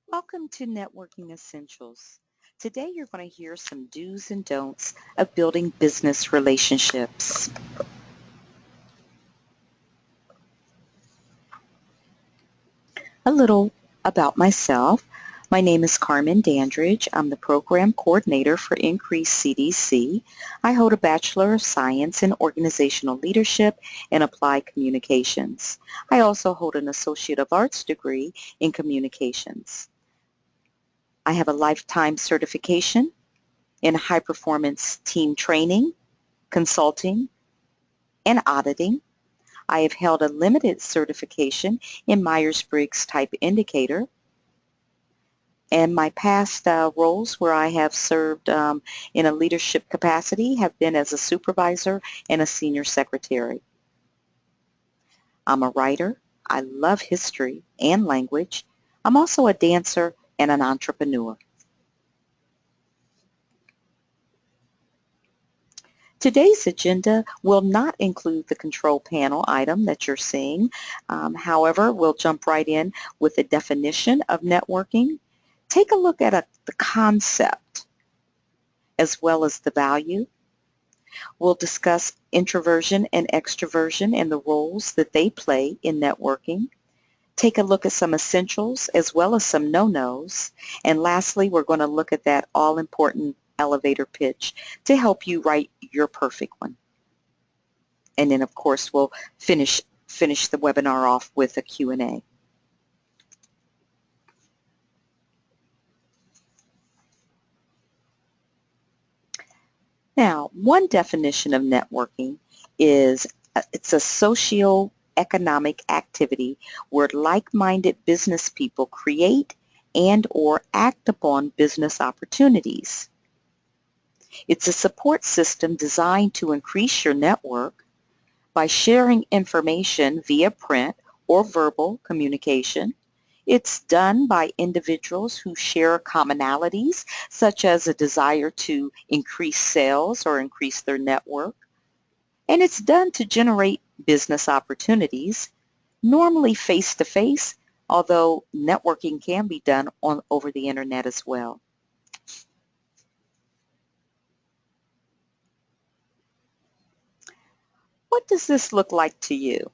Welcome to Networking Essentials. Today you're going to hear some do's and don'ts of building business relationships. A little about myself. My name is Carmen Dandridge. I'm the Program Coordinator for Increase CDC. I hold a Bachelor of Science in Organizational Leadership and Applied Communications. I also hold an Associate of Arts degree in Communications. I have a lifetime certification in high-performance team training, consulting, and auditing. I have held a limited certification in Myers-Briggs Type Indicator, and my past roles where I have served in a leadership capacity have been as a supervisor and a senior secretary. I'm a writer. I love history and language. I'm also a dancer and an entrepreneur. Today's agenda will not include the control panel item that you're seeing. However, we'll jump right in with the definition of networking. Take a look at the concept as well as the value. We'll discuss introversion and extroversion and the roles that they play in networking. Take a look at some essentials as well as some no-nos. And lastly, we're going to look at that all-important elevator pitch to help you write your perfect one. And then, of course, we'll finish the webinar off with a Q&A. Now, one definition of networking is it's a socio-economic activity where like-minded business people create and or act upon business opportunities. It's a support system designed to increase your network by sharing information via print or verbal communication. It's done by individuals who share commonalities, such as a desire to increase sales or increase their network. And it's done to generate business opportunities, normally face-to-face, although networking can be done over the internet as well. What does this look like to you?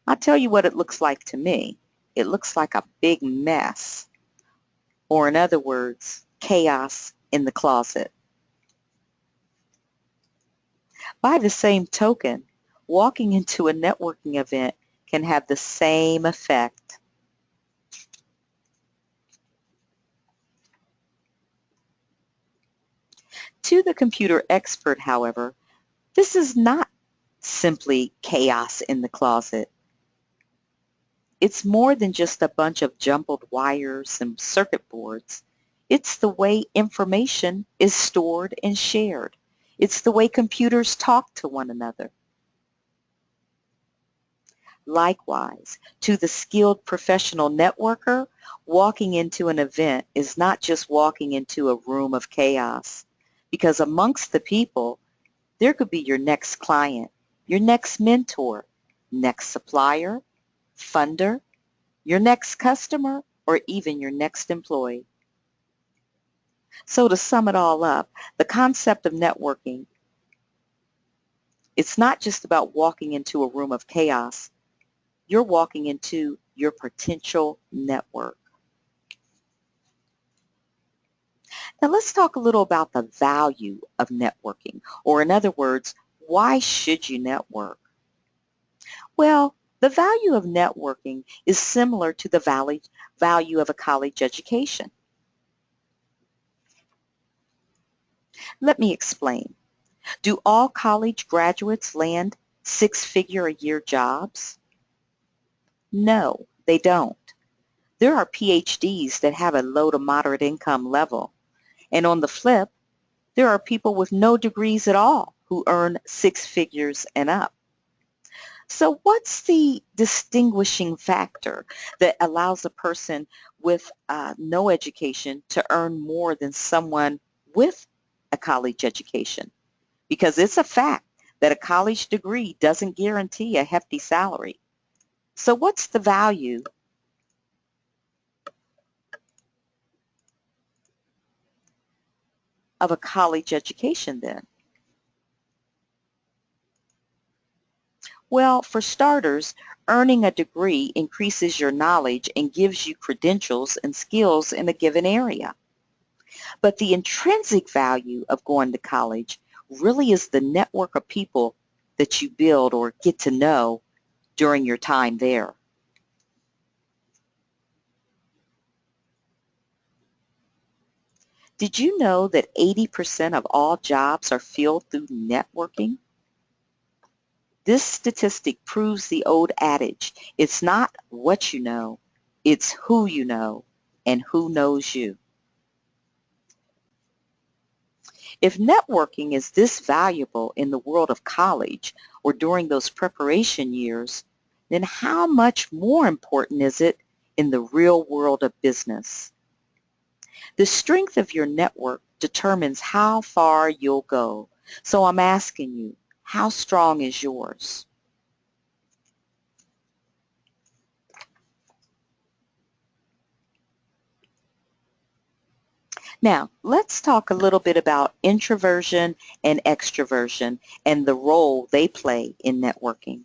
I'll tell you what it looks like to me. It looks like a big mess, or in other words, chaos in the closet. By the same token, walking into a networking event can have the same effect. To the computer expert, however, this is not simply chaos in the closet. It's more than just a bunch of jumbled wires and circuit boards. It's the way information is stored and shared. It's the way computers talk to one another. Likewise, to the skilled professional networker, walking into an event is not just walking into a room of chaos, because amongst the people, there could be your next client, your next mentor, next supplier, funder, your next customer, or even your next employee. So to sum it all up, the concept of networking, it's not just about walking into a room of chaos. You're walking into your potential network. Now let's talk a little about the value of networking, or in other words, why should you network? Well, the value of networking is similar to the value of a college education. Let me explain. Do all college graduates land six-figure-a-year jobs? No, they don't. There are PhDs that have a low to moderate income level. And on the flip, there are people with no degrees at all who earn six figures and up. So what's the distinguishing factor that allows a person with no education to earn more than someone with a college education? Because it's a fact that a college degree doesn't guarantee a hefty salary. So what's the value of a college education then? Well, for starters, earning a degree increases your knowledge and gives you credentials and skills in a given area. But the intrinsic value of going to college really is the network of people that you build or get to know during your time there. Did you know that 80% of all jobs are filled through networking? This statistic proves the old adage, it's not what you know, it's who you know and who knows you. If networking is this valuable in the world of college or during those preparation years, then how much more important is it in the real world of business? The strength of your network determines how far you'll go. So I'm asking you, how strong is yours? Now, let's talk a little bit about introversion and extroversion and the role they play in networking.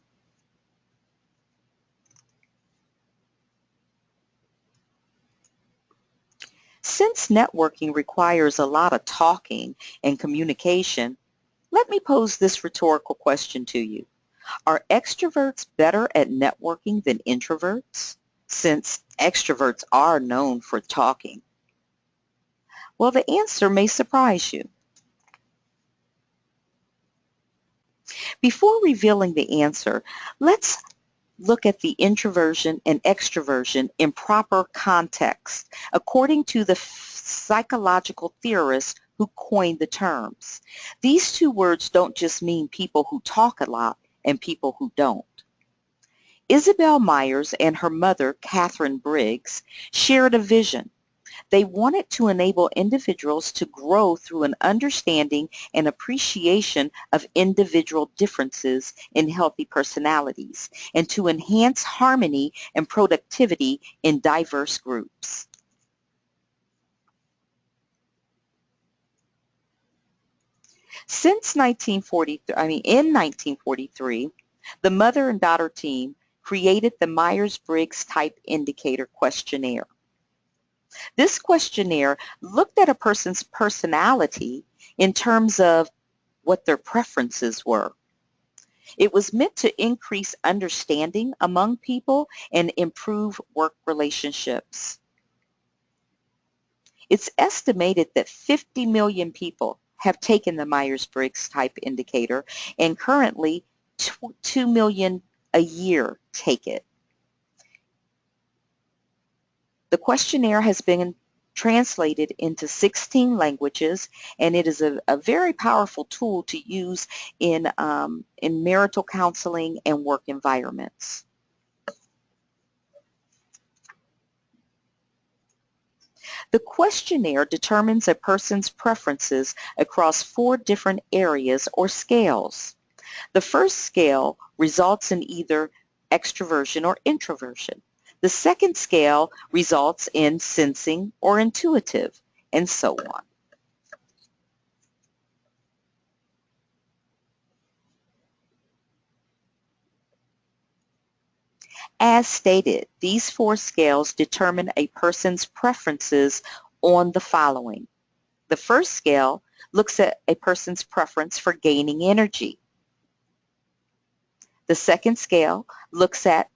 Since networking requires a lot of talking and communication, let me pose this rhetorical question to you. Are extroverts better at networking than introverts, since extroverts are known for talking? Well, the answer may surprise you. Before revealing the answer, let's look at the introversion and extroversion in proper context, according to the psychological theorists who coined the terms. These two words don't just mean people who talk a lot and people who don't. Isabel Myers and her mother, Catherine Briggs, shared a vision. They wanted to enable individuals to grow through an understanding and appreciation of individual differences in healthy personalities and to enhance harmony and productivity in diverse groups. In 1943, the mother and daughter team created the Myers-Briggs Type Indicator Questionnaire. This questionnaire looked at a person's personality in terms of what their preferences were. It was meant to increase understanding among people and improve work relationships. It's estimated that 50 million people have taken the Myers-Briggs Type Indicator, and currently 2 million a year take it. The questionnaire has been translated into 16 languages, and it is a very powerful tool to use in marital counseling and work environments. The questionnaire determines a person's preferences across 4 different areas or scales. The first scale results in either extroversion or introversion. The second scale results in sensing or intuitive, and so on. As stated, these 4 scales determine a person's preferences on the following. The first scale looks at a person's preference for gaining energy. The second scale looks at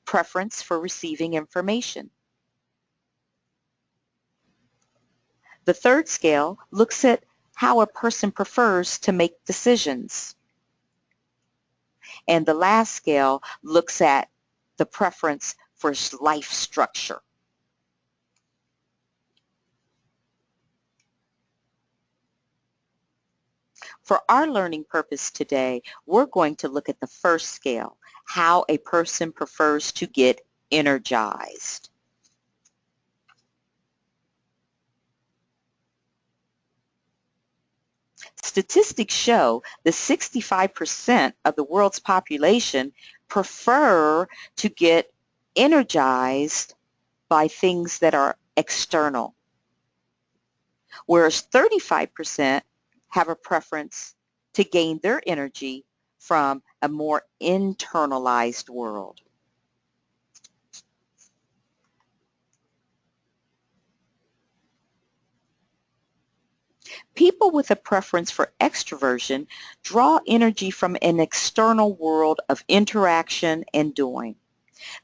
preference for receiving information. The third scale looks at how a person prefers to make decisions. And the last scale looks at the preference for life structure. For our learning purpose today, we're going to look at the first scale, how a person prefers to get energized. Statistics show that 65% of the world's population prefer to get energized by things that are external. whereas 35% have a preference to gain their energy from a more internalized world. People with a preference for extroversion draw energy from an external world of interaction and doing.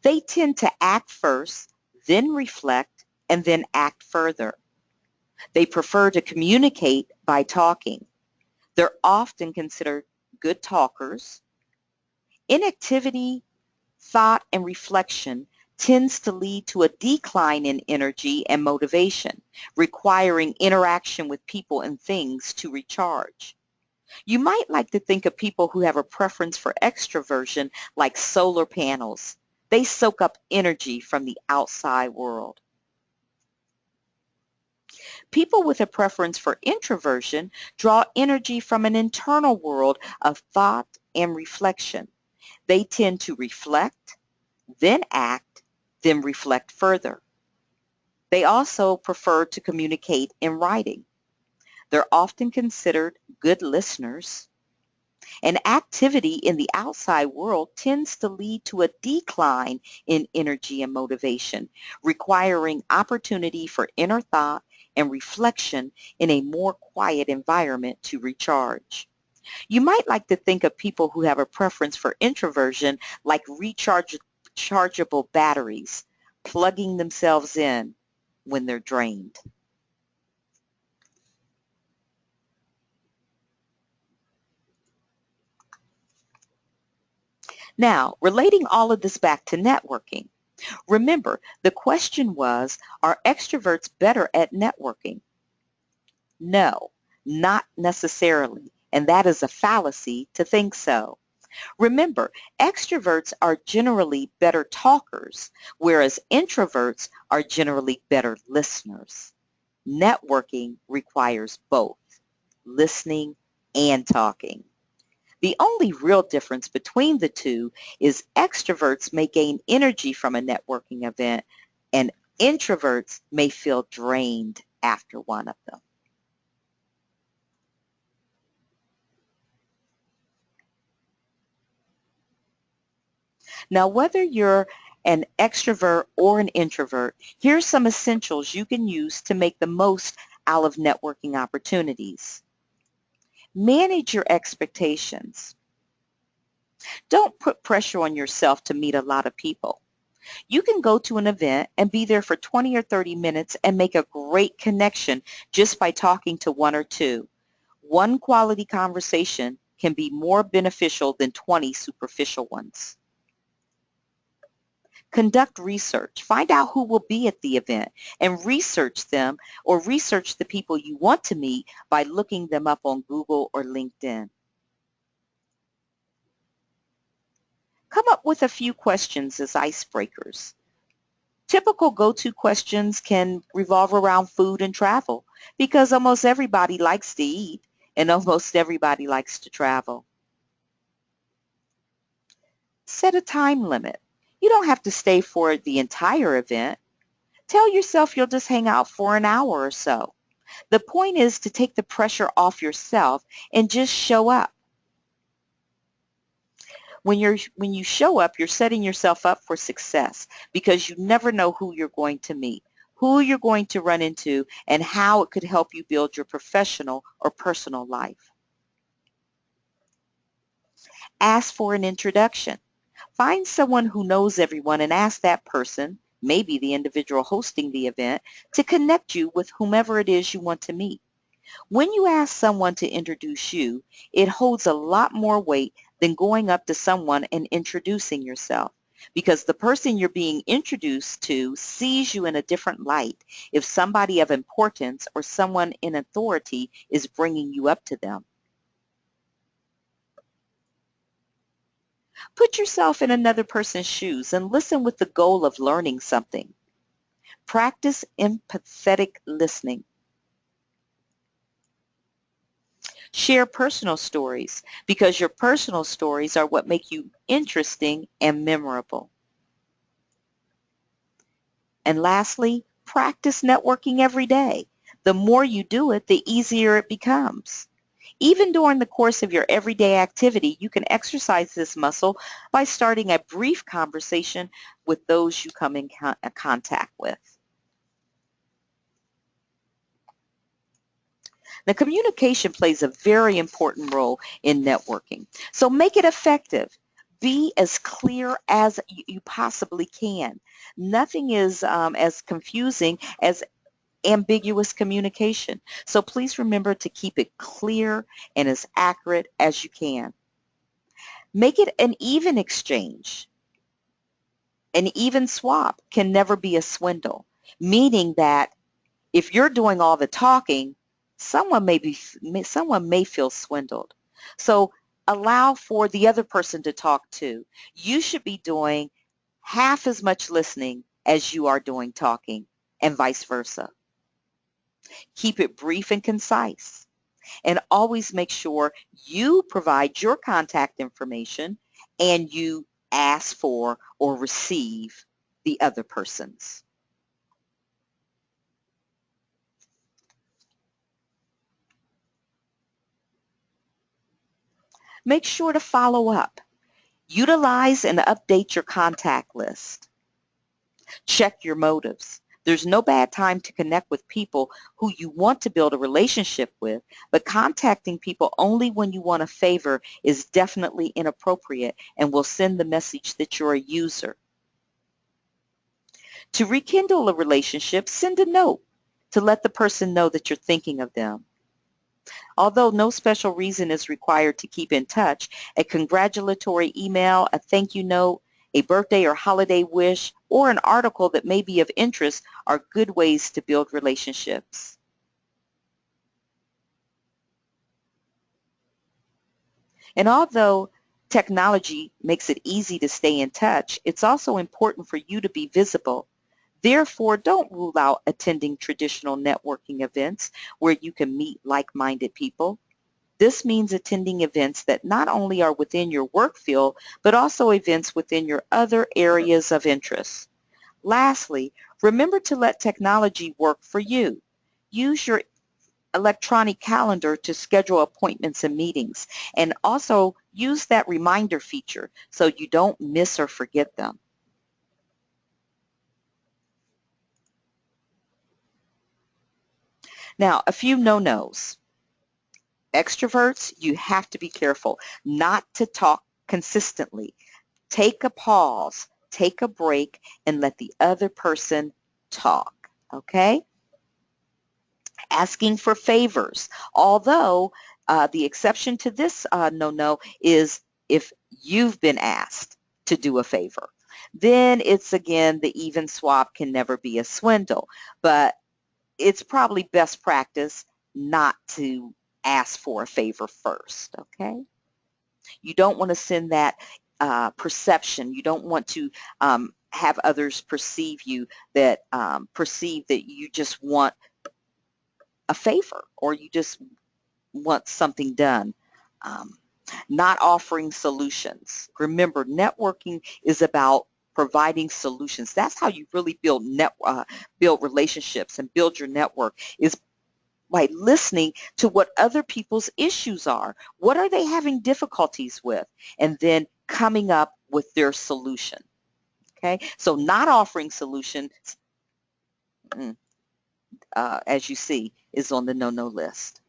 They tend to act first, then reflect, and then act further. They prefer to communicate by talking. They're often considered good talkers. Inactivity, thought, and reflection tends to lead to a decline in energy and motivation, requiring interaction with people and things to recharge. You might like to think of people who have a preference for extroversion like solar panels. They soak up energy from the outside world. People with a preference for introversion draw energy from an internal world of thought and reflection. They tend to reflect, then act, then reflect further. They also prefer to communicate in writing. They're often considered good listeners. And activity in the outside world tends to lead to a decline in energy and motivation, requiring opportunity for inner thought and reflection in a more quiet environment to recharge. You might like to think of people who have a preference for introversion like rechargeable batteries, plugging themselves in when they're drained. Now, relating all of this back to networking, remember, the question was, are extroverts better at networking? No, not necessarily, and that is a fallacy to think so. Remember, extroverts are generally better talkers, whereas introverts are generally better listeners. Networking requires both listening and talking. The only real difference between the two is extroverts may gain energy from a networking event and introverts may feel drained after one of them. Now, whether you're an extrovert or an introvert, here's some essentials you can use to make the most out of networking opportunities. Manage your expectations. Don't put pressure on yourself to meet a lot of people. You can go to an event and be there for 20 or 30 minutes and make a great connection just by talking to one or two. One quality conversation can be more beneficial than 20 superficial ones. Conduct research. Find out who will be at the event and research them or research the people you want to meet by looking them up on Google or LinkedIn. Come up with a few questions as icebreakers. Typical go-to questions can revolve around food and travel because almost everybody likes to eat and almost everybody likes to travel. Set a time limit. You don't have to stay for the entire event. Tell yourself you'll just hang out for an hour or so. The point is to take the pressure off yourself and just show up. When you show up, you're setting yourself up for success because you never know who you're going to meet, who you're going to run into, and how it could help you build your professional or personal life. Ask for an introduction. Find someone who knows everyone and ask that person, maybe the individual hosting the event, to connect you with whomever it is you want to meet. When you ask someone to introduce you, it holds a lot more weight than going up to someone and introducing yourself because the person you're being introduced to sees you in a different light if somebody of importance or someone in authority is bringing you up to them. Put yourself in another person's shoes and listen with the goal of learning something. Practice empathetic listening. Share personal stories because your personal stories are what make you interesting and memorable. And lastly, practice networking every day. The more you do it, the easier it becomes. Even during the course of your everyday activity, you can exercise this muscle by starting a brief conversation with those you come in contact with. Now, communication plays a very important role in networking. So make it effective. Be as clear as you possibly can. Nothing is as confusing as ambiguous communication. So please remember to keep it clear and as accurate as you can. Make it an even exchange. An even swap can never be a swindle, meaning that if you're doing all the talking, someone may feel swindled. So allow for the other person to talk too. You should be doing half as much listening as you are doing talking, and vice versa. Keep it brief and concise, and always make sure you provide your contact information and you ask for or receive the other person's. Make sure to follow up. Utilize and update your contact list. Check your motives. There's no bad time to connect with people who you want to build a relationship with, but contacting people only when you want a favor is definitely inappropriate and will send the message that you're a user. To rekindle a relationship, send a note to let the person know that you're thinking of them. Although no special reason is required to keep in touch, a congratulatory email, a thank you note, a birthday or holiday wish, or an article that may be of interest are good ways to build relationships. And although technology makes it easy to stay in touch, it's also important for you to be visible. Therefore, don't rule out attending traditional networking events where you can meet like-minded people. This means attending events that not only are within your work field, but also events within your other areas of interest. Lastly, remember to let technology work for you. Use your electronic calendar to schedule appointments and meetings, and also use that reminder feature so you don't miss or forget them. Now, a few no-nos. Extroverts, you have to be careful not to talk consistently. Take a pause, take a break, and let the other person talk, okay? Asking for favors, although the exception to this no-no is if you've been asked to do a favor. Then it's again, the even swap can never be a swindle, but it's probably best practice not to ask for a favor first, okay? You don't want to send that perception. You don't want to have others perceive you that perceive that you just want a favor or you just want something done. Um, Not offering solutions. Remember, networking is about providing solutions. That's how you really build relationships and build your network, is by listening to what other people's issues are. What are they having difficulties with? And then coming up with their solution. Okay, so not offering solutions, as you see, is on the no-no list.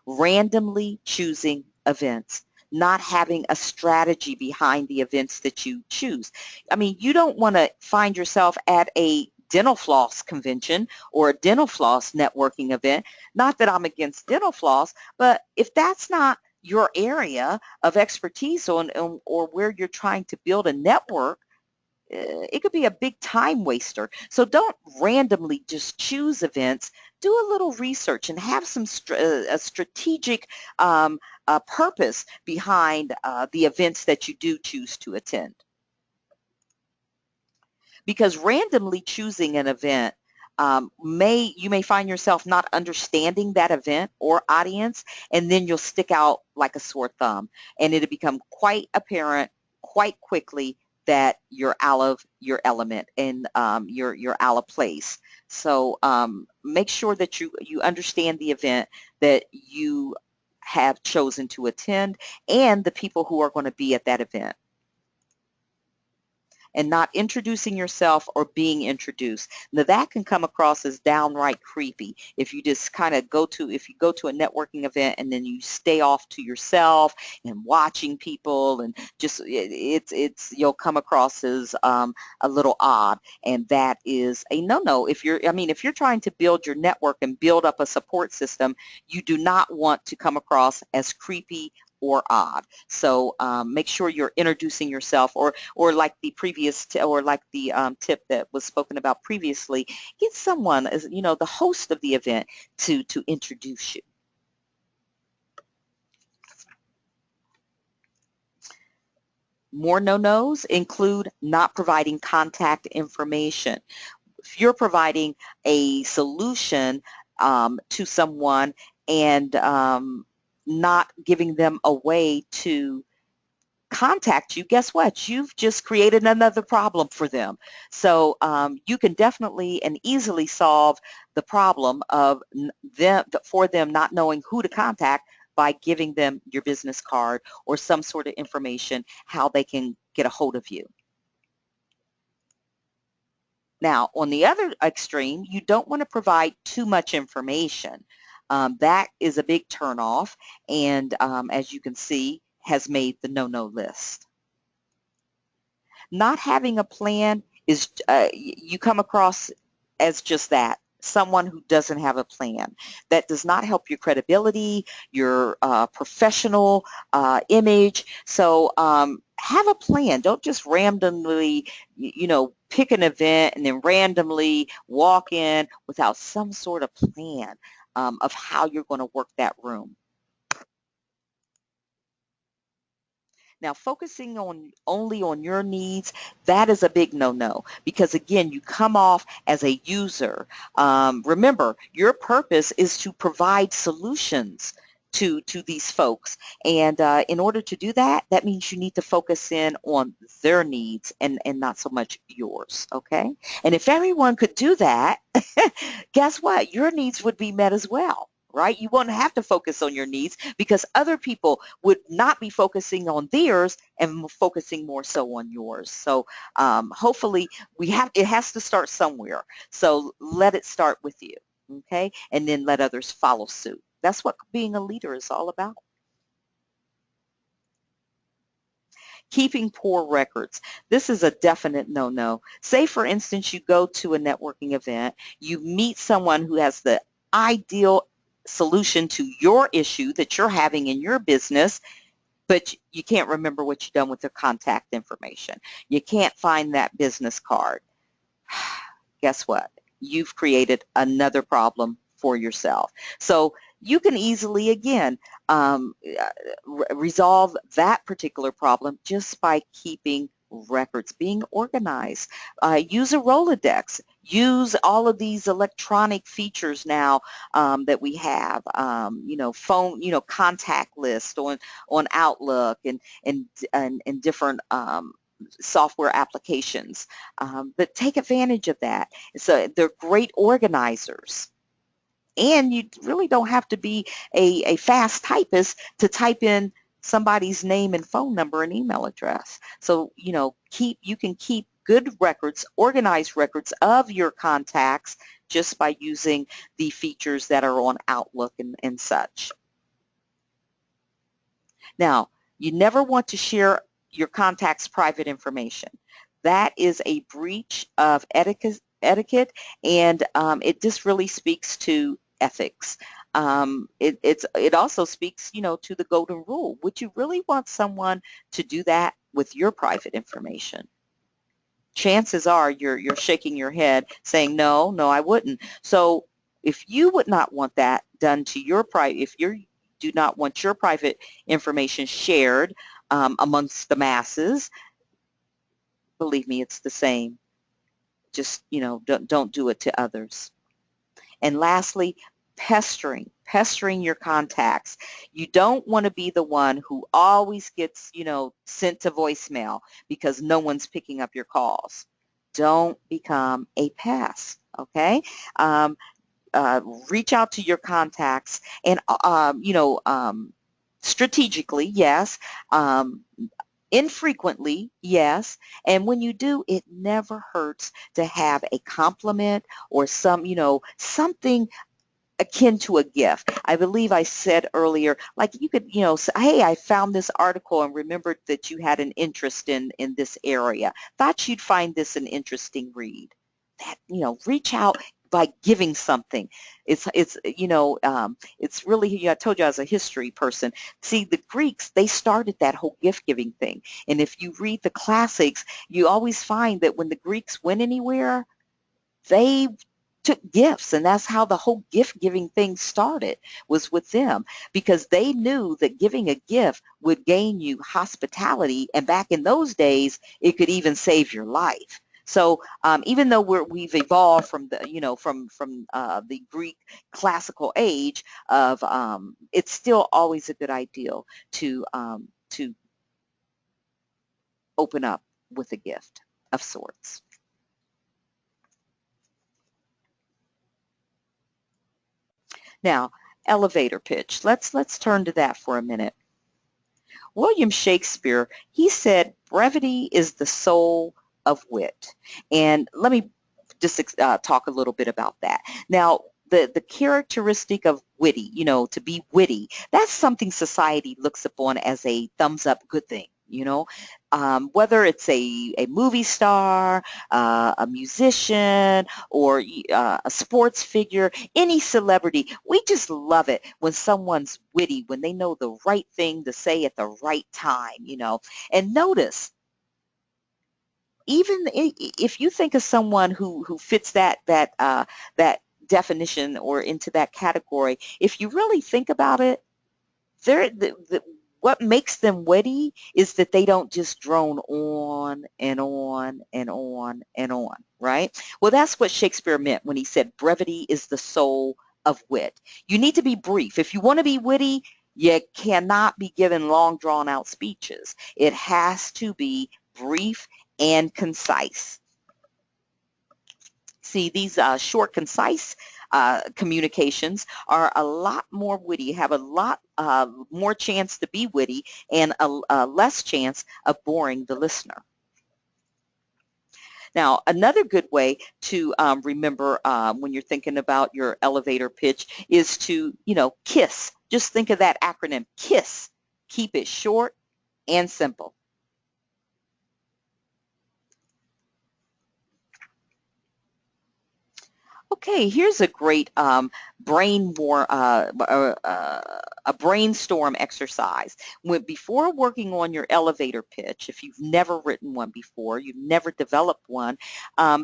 Randomly choosing events, not having a strategy behind the events that you choose. I mean, you don't want to find yourself at a dental floss convention or a dental floss networking event. Not that I'm against dental floss, but if that's not your area of expertise or where you're trying to build a network, it could be a big time waster. So don't randomly just choose events. Do a little research and have some a strategic purpose behind the events that you do choose to attend. Because randomly choosing an event you may find yourself not understanding that event or audience, and then you'll stick out like a sore thumb, and it'll become quite apparent quite quickly that you're out of your element and you're out of place. So make sure that you understand the event that you have chosen to attend and the people who are going to be at that event, and not introducing yourself or being introduced. Now that can come across as downright creepy if you just kind of if you go to a networking event and then you stay off to yourself and watching people, and just you'll come across as a little odd, and that is a no-no. If you're trying to build your network and build up a support system, you do not want to come across as creepy or odd. So make sure you're introducing yourself, or like the previous tip that was spoken about previously, get someone, as the host of the event, to introduce you. More no-nos include not providing contact information. If you're providing a solution to someone and not giving them a way to contact you, guess what? You've just created another problem for them. So you can definitely and easily solve the problem of them not knowing who to contact by giving them your business card or some sort of information how they can get a hold of you. Now, on the other extreme, you don't want to provide too much information. That is a big turnoff, and as you can see, has made the no-no list. Not having a plan is, you come across as just that, someone who doesn't have a plan. That does not help your credibility, your professional image. So have a plan. Don't just randomly, pick an event and then randomly walk in without some sort of plan of how you're going to work that room. Now, focusing only on your needs, that is a big no-no, because again, you come off as a user. Remember, your purpose is to provide solutions to these folks, and in order to do that, that means you need to focus in on their needs and not so much yours. Okay, and if everyone could do that, guess what? Your needs would be met as well. Right? You won't have to focus on your needs because other people would not be focusing on theirs and focusing more so on yours. So hopefully it has to start somewhere. So let it start with you, okay? And then let others follow suit. That's what being a leader is all about. Keeping poor records. This is a definite no-no. Say, for instance, you go to a networking event, you meet someone who has the ideal solution to your issue that you're having in your business, but you can't remember what you've done with their contact information. You can't find that business card. Guess what? You've created another problem for yourself. So you can easily, again, resolve that particular problem just by keeping records, being organized. Use a Rolodex. Use all of these electronic features now that we have. Phone, contact list on Outlook and different software applications. But take advantage of that. So they're great organizers. And you really don't have to be a fast typist to type in somebody's name and phone number and email address. So, you can keep good records, organized records of your contacts just by using the features that are on Outlook and such. Now, you never want to share your contacts' private information. That is a breach of etiquette, and it just really speaks to ethics. It also speaks, to the golden rule. Would you really want someone to do that with your private information? Chances are you're shaking your head saying, no, I wouldn't. So if you would not want that done to your if you do not want your private information shared amongst the masses, believe me, it's the same. Just, don't do it to others. And lastly, pestering pestering your contacts. You don't want to be the one who always gets, sent to voicemail because no one's picking up your calls. Don't become a pest, okay? Um, Reach out to your contacts and, strategically, yes. Infrequently, yes. And when you do, it never hurts to have a compliment or something akin to a gift. I believe I said earlier, like you could, say, hey, I found this article and remembered that you had an interest in this area. Thought you'd find this an interesting read. That, reach out by giving something. It's really, I told you I was a history person. See, the Greeks, they started that whole gift giving thing. And if you read the classics, you always find that when the Greeks went anywhere, they took gifts, and that's how the whole gift giving thing started, was with them, because they knew that giving a gift would gain you hospitality, and back in those days it could even save your life. So even though we've evolved from the Greek classical age of, it's still always a good idea to open up with a gift of sorts. Now, elevator pitch. Let's turn to that for a minute. William Shakespeare, he said, brevity is the soul of wit. And let me just talk a little bit about that. Now, the characteristic of witty, to be witty, that's something society looks upon as a thumbs up good thing. Whether it's a movie star, a musician, or a sports figure, any celebrity, we just love it when someone's witty, when they know the right thing to say at the right time. And notice, even if you think of someone who fits that definition or into that category, if you really think about it, what makes them witty is that they don't just drone on and on and on and on, right? Well, that's what Shakespeare meant when he said brevity is the soul of wit. You need to be brief. If you want to be witty, you cannot be given long, drawn-out speeches. It has to be brief and concise. See, these short, concise communications are a lot more witty, have a lot more chance to be witty, and a less chance of boring the listener. Now, another good way to remember when you're thinking about your elevator pitch is to, KISS. Just think of that acronym, KISS. Keep it short and simple. Okay, here's a great a brainstorm exercise. Before working on your elevator pitch, if you've never written one before, you've never developed one,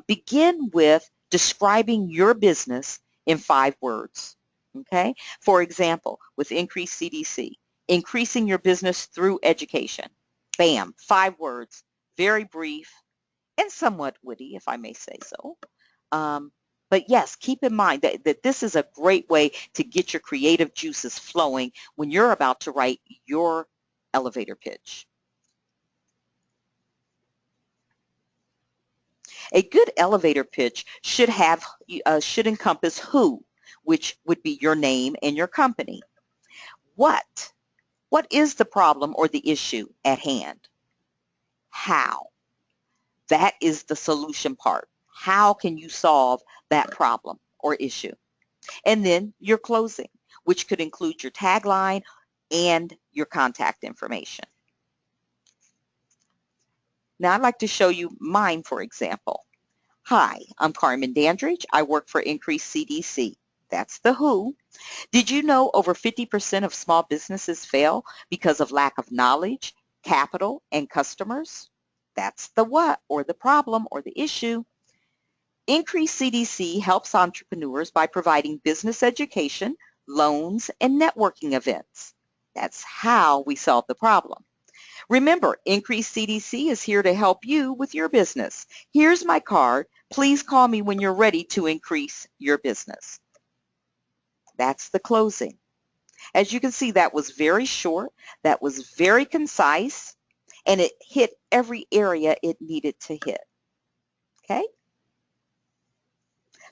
begin with describing your business in 5 words. Okay, for example, with Increase CDC, increasing your business through education. Bam, 5 words, very brief and somewhat witty, if I may say so. But yes, keep in mind that this is a great way to get your creative juices flowing when you're about to write your elevator pitch. A good elevator pitch should encompass who, which would be your name and your company. What is the problem or the issue at hand? How? That is the solution part. How can you solve that problem or issue? And then your closing, which could include your tagline and your contact information. Now I'd like to show you mine, for example. Hi, I'm Carmen Dandridge. I work for Increase CDC. That's the who. Did you know over 50% of small businesses fail because of lack of knowledge, capital, and customers? That's the what, or the problem, or the issue. Increase CDC helps entrepreneurs by providing business education, loans, and networking events. That's how we solve the problem. Remember, Increase CDC is here to help you with your business. Here's my card. Please call me when you're ready to increase your business. That's the closing. As you can see, that was very short, that was very concise, and it hit every area it needed to hit. Okay?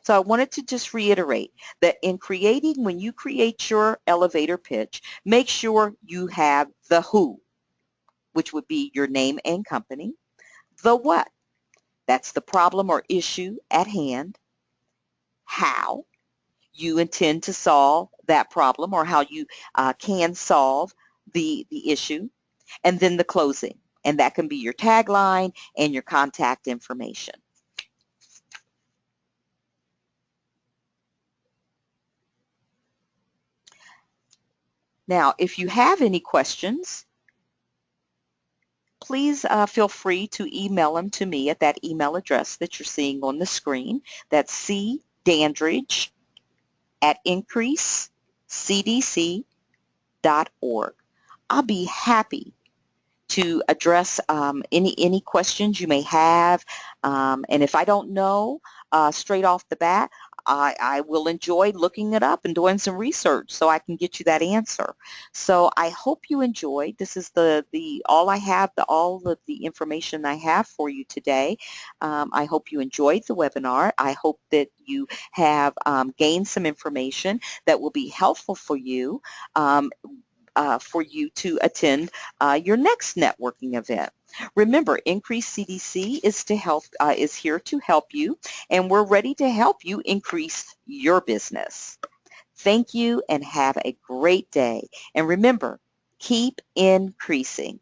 So I wanted to just reiterate that when you create your elevator pitch, make sure you have the who, which would be your name and company, the what, that's the problem or issue at hand, how you intend to solve that problem or how you can solve the issue, and then the closing. And that can be your tagline and your contact information. Now, if you have any questions, please feel free to email them to me at that email address that you're seeing on the screen. That's cdandridge@increasecdc.org. I'll be happy to address any questions you may have. And if I don't know straight off the bat, I will enjoy looking it up and doing some research so I can get you that answer. So I hope you enjoyed. This is all I have, all of the information I have for you today. I hope you enjoyed the webinar. I hope that you have gained some information that will be helpful for you to attend your next networking event. Remember, Increase CDC is here to help you, and we're ready to help you increase your business. Thank you and have a great day. And remember, keep increasing.